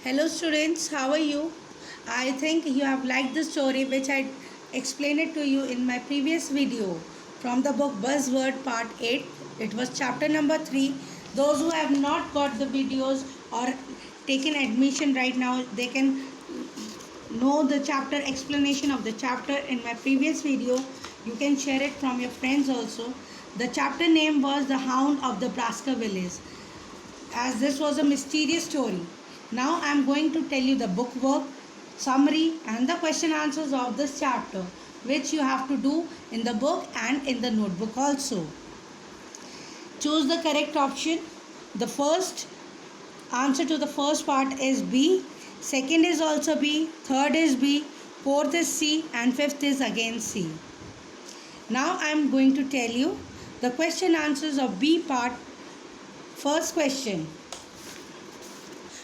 Hello students, how are you? I think you have liked the story which I explained it to you in my previous video from the book Buzzword Part 8. It was chapter number 3. Those who have not got the videos or taken admission right now, they can know the chapter explanation of the chapter in my previous video. You can share it from your friends also. The chapter name was The Hound of the Baskervilles, as this was a mysterious story. Now I am going to tell you the bookwork, summary and the question answers of this chapter, which you have to do in the book and in the notebook also. Choose the correct option. The first answer to the first part is B, second is also B, third is B, fourth is C and fifth is again C. Now I am going to tell you the question answers of B part. First question.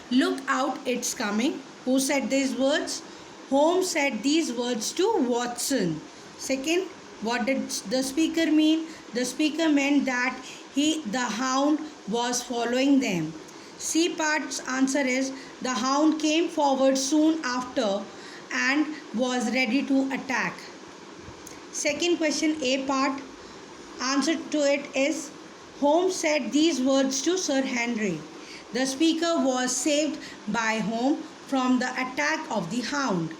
Look out, it's coming. Who said these words? Holmes said these words to Watson. Second, what did the speaker mean? The speaker meant that the hound was following them. C part's answer is the hound came forward soon after and was ready to attack. Second question, A part, answer to it is Holmes said these words to Sir Henry. The speaker was saved by Holmes from the attack of the hound.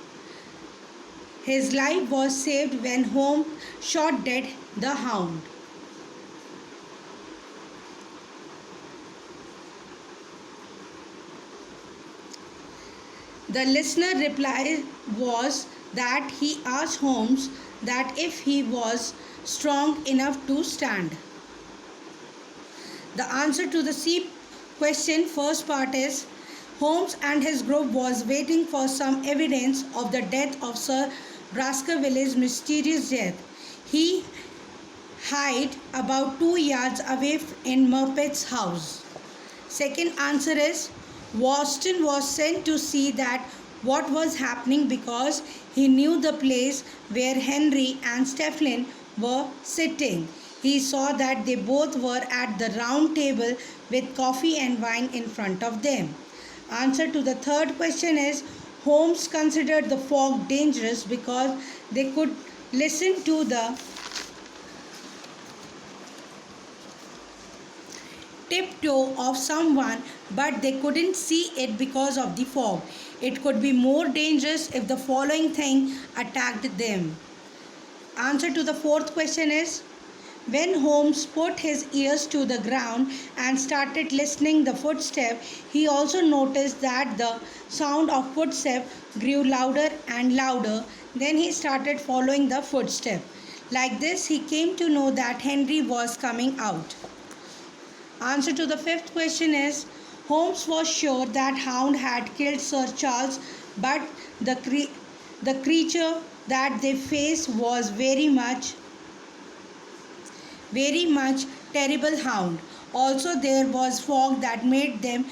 His life was saved when Holmes shot dead the hound. The listener reply was that he asked Holmes that if he was strong enough to stand. The answer to the C question first part is Holmes and his group was waiting for some evidence of the death of Sir Baskerville's mysterious death. He hid about 2 yards away in Murpet's house. Second answer is Watson was sent to see that what was happening because he knew the place where Henry and Stephen were sitting. He saw that they both were at the round table with coffee and wine in front of them. Answer to the third question is Holmes considered the fog dangerous because they could listen to the tiptoe of someone, but they couldn't see it because of the fog. It could be more dangerous if the following thing attacked them. Answer to the fourth question is when Holmes put his ears to the ground and started listening the footstep, he also noticed that the sound of footstep grew louder and louder. Then he started following the footstep. Like this, he came to know that Henry was coming out. Answer to the fifth question is Holmes was sure that hound had killed Sir Charles, but the creature that they faced was very much terrible hound. Also there was fog that made them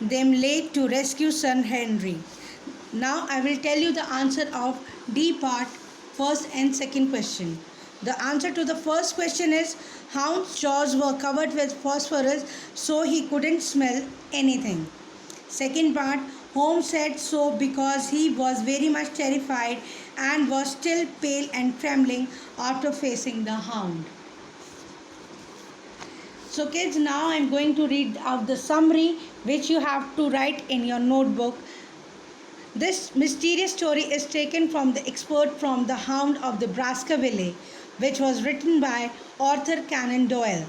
late to rescue Sir Henry. Now I will tell you the answer of D part, first and second question. The answer to the first question is hound's jaws were covered with phosphorus so he couldn't smell anything. Second part, Holmes said so because he was very much terrified and was still pale and trembling after facing the hound. So kids, now I am going to read out the summary which you have to write in your notebook. This mysterious story is taken from the expert from The Hound of the Baskerville, which was written by Arthur Conan Doyle.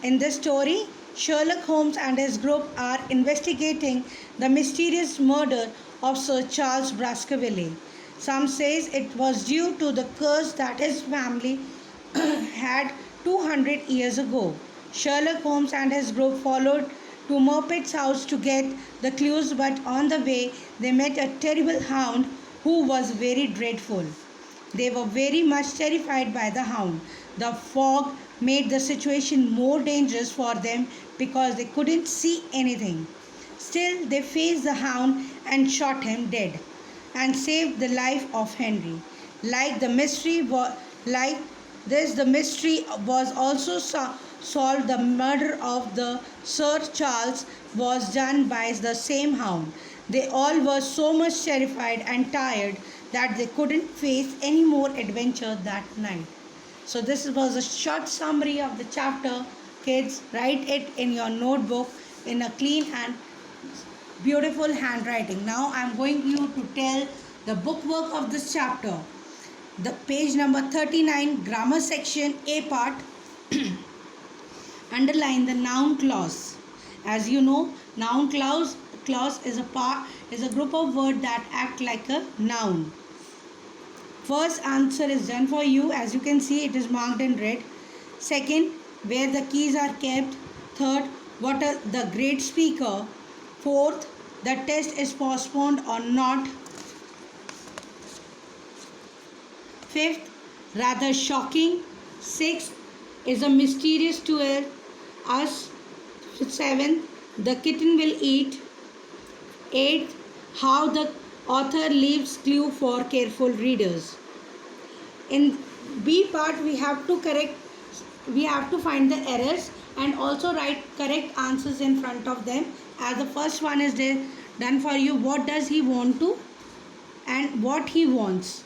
In this story, Sherlock Holmes and his group are investigating the mysterious murder of Sir Charles Baskerville. Some says it was due to the curse that his family had 200 years ago. Sherlock Holmes and his group followed to Murpet's house to get the clues, but on the way they met a terrible hound who was very dreadful. They were very much terrified by the hound. The fog made the situation more dangerous for them because they couldn't see anything. Still, they faced the hound and shot him dead and saved the life of Henry. Like the mystery the mystery was also solved. The murder of the Sir Charles was done by the same hound. They all were so much terrified and tired that they couldn't face any more adventure that night. So, this was a short summary of the chapter. Kids, write it in your notebook in a clean and beautiful handwriting. Now, I am going you to tell the bookwork of this chapter. The page number 39, grammar section, A part. Underline the noun clause. As you know, noun clause is a group of words that act like a noun. First answer is done for you. As you can see, it is marked in red. Second, where the keys are kept. Third, what are the great speaker. Fourth, the test is postponed or not. Fifth, rather shocking. Sixth, is a mysterious to us. Seventh, the kitten will eat. Eighth, how the author leaves clue for careful readers. In B part, we have to find the errors and also write correct answers in front of them. As the first one is done for you. What does he want to and what he wants.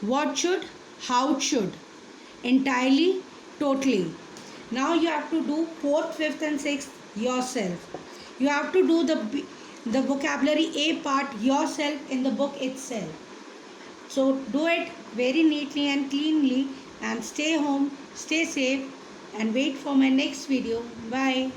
What should, how should. Entirely, totally. Now you have to do 4th, 5th and 6th yourself. You have to do the vocabulary A part yourself in the book itself. So do it very neatly and cleanly and stay home, stay safe and wait for my next video. Bye.